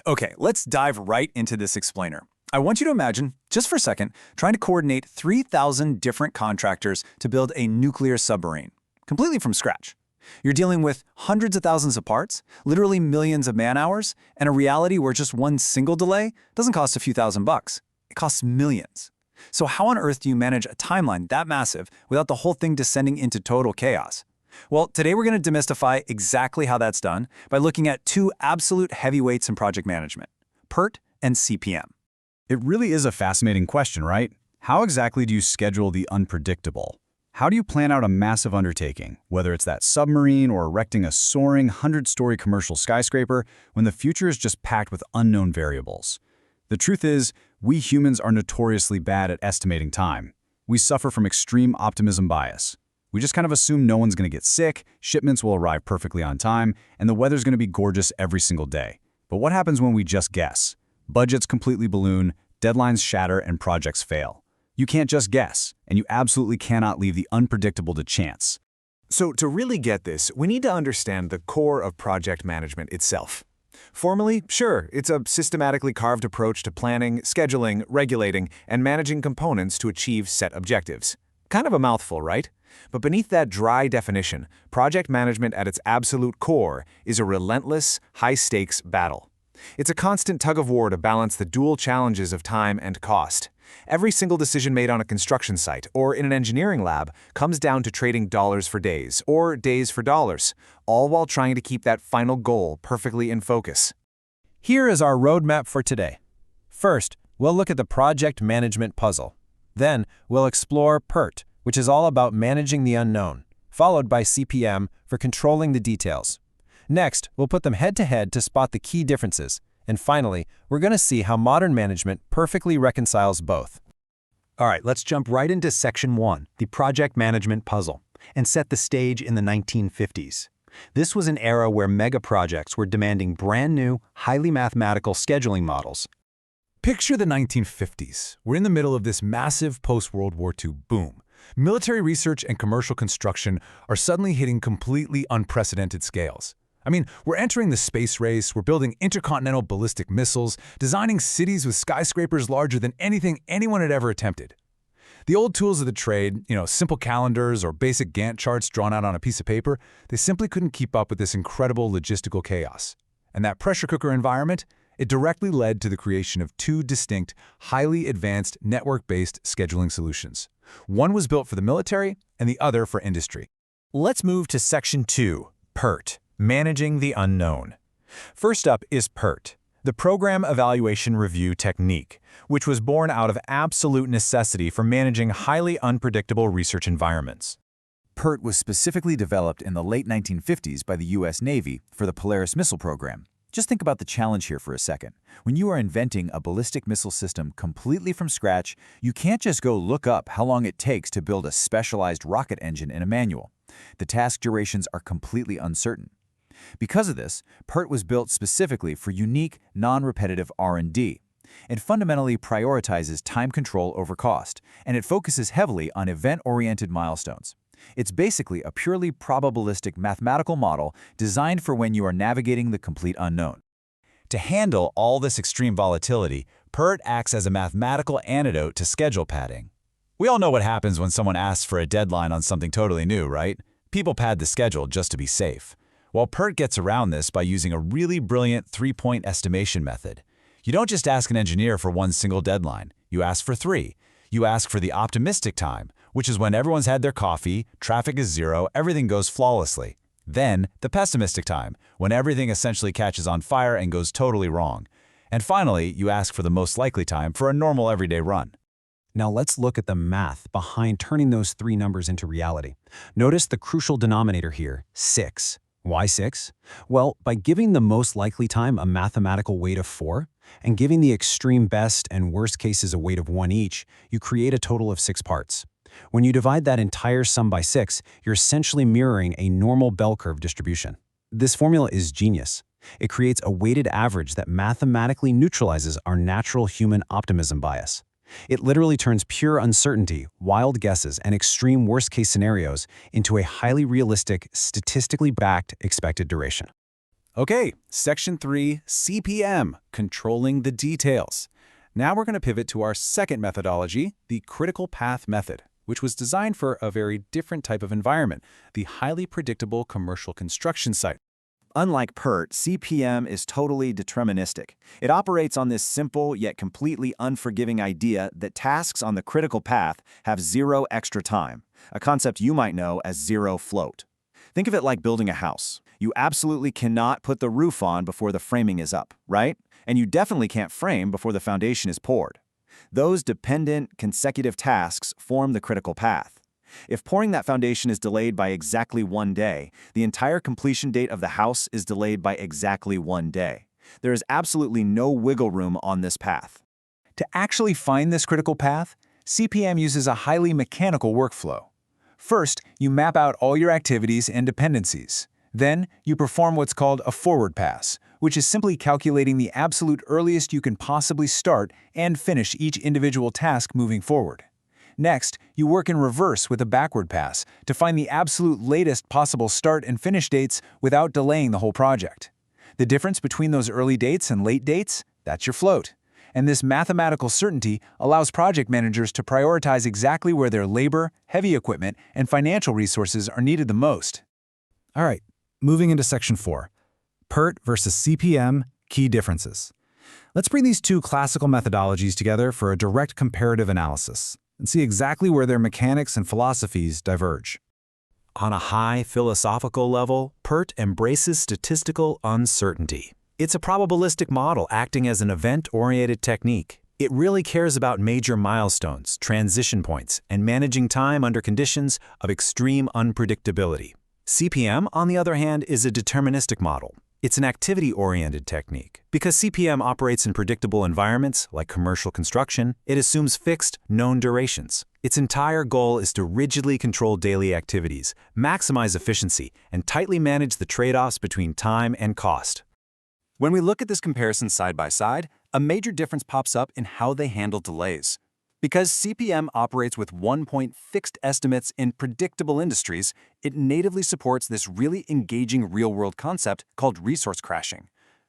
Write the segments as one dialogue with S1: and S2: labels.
S1: Okay, let's dive right into this explainer. I want you to imagine, just for a second, trying to coordinate 3,000 different contractors to build a nuclear submarine, completely from scratch. You're dealing with hundreds of thousands of parts, literally millions of man-hours, and a reality where just one single delay doesn't cost a few $1,000s. It costs millions. So how on earth do you manage a timeline that massive without the whole thing descending into total chaos? Well, today we're going to demystify exactly how that's done by looking at two absolute heavyweights in project management, PERT and CPM.
S2: It really is a fascinating question, right? How exactly do you schedule the unpredictable? How do you plan out a massive undertaking, whether it's that submarine or erecting a soaring 100-story commercial skyscraper, when the future is just packed with unknown variables? The truth is, we humans are notoriously bad at estimating time. We suffer from extreme optimism bias. We just kind of assume no one's going to get sick, shipments will arrive perfectly on time, and the weather's going to be gorgeous every single day. But what happens when we just guess? Budgets completely balloon, deadlines shatter, and projects fail. You can't just guess, and you absolutely cannot leave the unpredictable to chance.
S3: So to really get this, we need to understand the core of project management itself. Formally, sure, it's a systematically carved approach to planning, scheduling, regulating, and managing components to achieve set objectives. Kind of a mouthful, right? But beneath that dry definition, project management at its absolute core is a relentless, high-stakes battle. It's a constant tug-of-war to balance the dual challenges of time and cost. Every single decision made on a construction site or in an engineering lab comes down to trading dollars for days or days for dollars, all while trying to keep that final goal perfectly in focus.
S4: Here is our roadmap for today. First, we'll look at the project management puzzle. Then, we'll explore PERT, which is all about managing the unknown, followed by CPM for controlling the details. Next, we'll put them head-to-head to spot the key differences. And finally, we're going to see how modern management perfectly reconciles both.
S1: All right, let's jump right into Section 1, the project management puzzle, and set the stage in the 1950s. This was an era where mega projects were demanding brand new, highly mathematical scheduling models.
S5: Picture the 1950s. We're in the middle of this massive post-World War II boom. Military research and commercial construction are suddenly hitting completely unprecedented scales. I mean, we're entering the space race, we're building intercontinental ballistic missiles, designing cities with skyscrapers larger than anything anyone had ever attempted. The old tools of the trade, simple calendars or basic Gantt charts drawn out on a piece of paper, they simply couldn't keep up with this incredible logistical chaos. And that pressure cooker environment, it directly led to the creation of two distinct, highly advanced network-based scheduling solutions. One was built for the military and the other for industry.
S6: Let's move to Section 2, PERT, Managing the Unknown. First up is PERT, the Program Evaluation Review Technique, which was born out of absolute necessity for managing highly unpredictable research environments.
S7: PERT was specifically developed in the late 1950s by the U.S. Navy for the Polaris missile program. Just think about the challenge here for a second. When you are inventing a ballistic missile system completely from scratch, you can't just go look up how long it takes to build a specialized rocket engine in a manual. The task durations are completely uncertain. Because of this, PERT was built specifically for unique, non-repetitive R&D. It fundamentally prioritizes time control over cost, and it focuses heavily on event-oriented milestones. It's basically a purely probabilistic mathematical model designed for when you are navigating the complete unknown.
S6: To handle all this extreme volatility, PERT acts as a mathematical antidote to schedule padding. We all know what happens when someone asks for a deadline on something totally new, right? People pad the schedule just to be safe. Well, PERT gets around this by using a really brilliant three-point estimation method. You don't just ask an engineer for one single deadline. You ask for three. You ask for the optimistic time, which is when everyone's had their coffee, traffic is zero, everything goes flawlessly. Then, the pessimistic time, when everything essentially catches on fire and goes totally wrong. And finally, you ask for the most likely time for a normal everyday run.
S4: Now let's look at the math behind turning those three numbers into reality. Notice the crucial denominator here, 6. Why 6? Well, by giving the most likely time a mathematical weight of 4, and giving the extreme best and worst cases a weight of 1 each, you create a total of 6 parts. When you divide that entire sum by 6, you're essentially mirroring a normal bell curve distribution. This formula is genius. It creates a weighted average that mathematically neutralizes our natural human optimism bias. It literally turns pure uncertainty, wild guesses, and extreme worst-case scenarios into a highly realistic, statistically backed expected duration.
S1: Okay, Section 3, CPM, controlling the details. Now we're going to pivot to our second methodology, the critical path method, which was designed for a very different type of environment, the highly predictable commercial construction site.
S7: Unlike PERT, CPM is totally deterministic. It operates on this simple yet completely unforgiving idea that tasks on the critical path have zero extra time, a concept you might know as zero float. Think of it like building a house. You absolutely cannot put the roof on before the framing is up, right? And you definitely can't frame before the foundation is poured. Those dependent, consecutive tasks form the critical path. If pouring that foundation is delayed by exactly 1 day, the entire completion date of the house is delayed by exactly 1 day. There is absolutely no wiggle room on this path.
S1: To actually find this critical path, CPM uses a highly mechanical workflow. First, you map out all your activities and dependencies. Then, you perform what's called a forward pass, which is simply calculating the absolute earliest you can possibly start and finish each individual task moving forward. Next, you work in reverse with a backward pass to find the absolute latest possible start and finish dates without delaying the whole project. The difference between those early dates and late dates, that's your float. And this mathematical certainty allows project managers to prioritize exactly where their labor, heavy equipment, and financial resources are needed the most.
S2: All right, moving into Section 4, PERT versus CPM, key differences. Let's bring these two classical methodologies together for a direct comparative analysis and see exactly where their mechanics and philosophies diverge.
S4: On a high philosophical level, PERT embraces statistical uncertainty. It's a probabilistic model acting as an event-oriented technique. It really cares about major milestones, transition points, and managing time under conditions of extreme unpredictability. CPM, on the other hand, is a deterministic model. It's an activity-oriented technique. Because CPM operates in predictable environments, like commercial construction, it assumes fixed, known durations. Its entire goal is to rigidly control daily activities, maximize efficiency, and tightly manage the trade-offs between time and cost.
S1: When we look at this comparison side by side, a major difference pops up in how they handle delays. Because CPM operates with 1-point fixed estimates in predictable industries, it natively supports this really engaging real-world concept called resource crashing.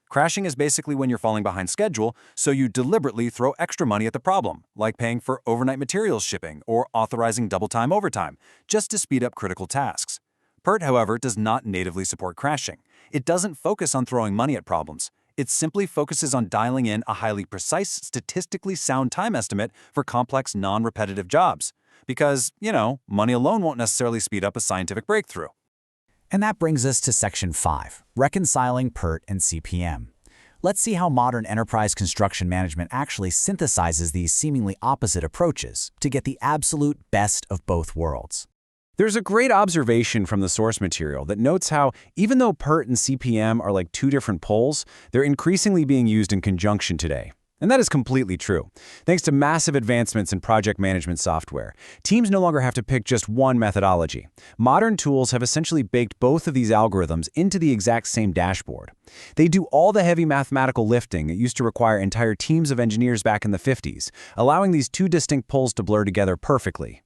S1: Crashing is basically when you're falling behind schedule, so you deliberately throw extra money at the problem, like paying for overnight materials shipping or authorizing double-time overtime, just to speed up critical tasks. PERT, however, does not natively support crashing. It doesn't focus on throwing money at problems. It simply focuses on dialing in a highly precise, statistically sound time estimate for complex, non-repetitive jobs. Because, money alone won't necessarily speed up a scientific breakthrough.
S6: And that brings us to Section 5, reconciling PERT and CPM. Let's see how modern enterprise construction management actually synthesizes these seemingly opposite approaches to get the absolute best of both worlds.
S1: There's a great observation from the source material that notes how, even though PERT and CPM are like two different poles, they're increasingly being used in conjunction today. And that is completely true. Thanks to massive advancements in project management software, teams no longer have to pick just one methodology. Modern tools have essentially baked both of these algorithms into the exact same dashboard. They do all the heavy mathematical lifting that used to require entire teams of engineers back in the 50s, allowing these two distinct poles to blur together perfectly.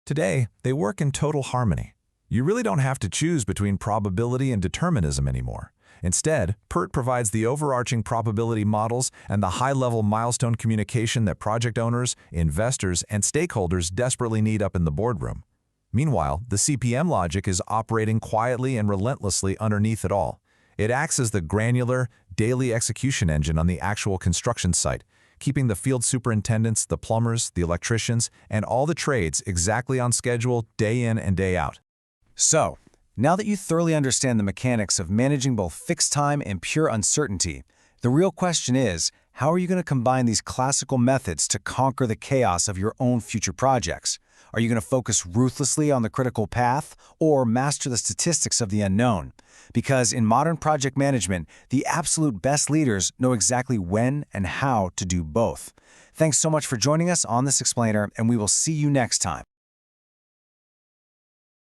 S3: Today, they work in total harmony. You really don't have to choose between probability and determinism anymore. Instead, PERT provides the overarching probability models and the high-level milestone communication that project owners, investors, and stakeholders desperately need up in the boardroom. Meanwhile, the CPM logic is operating quietly and relentlessly underneath it all. It acts as the granular, daily execution engine on the actual construction site, keeping the field superintendents, the plumbers, the electricians, and all the trades exactly on schedule day in and day out.
S1: So, now that you thoroughly understand the mechanics of managing both fixed time and pure uncertainty, the real question is, how are you going to combine these classical methods to conquer the chaos of your own future projects? Are you going to focus ruthlessly on the critical path or master the statistics of the unknown? Because in modern project management, the absolute best leaders know exactly when and how to do both. Thanks so much for joining us on this explainer, and we will see you next time.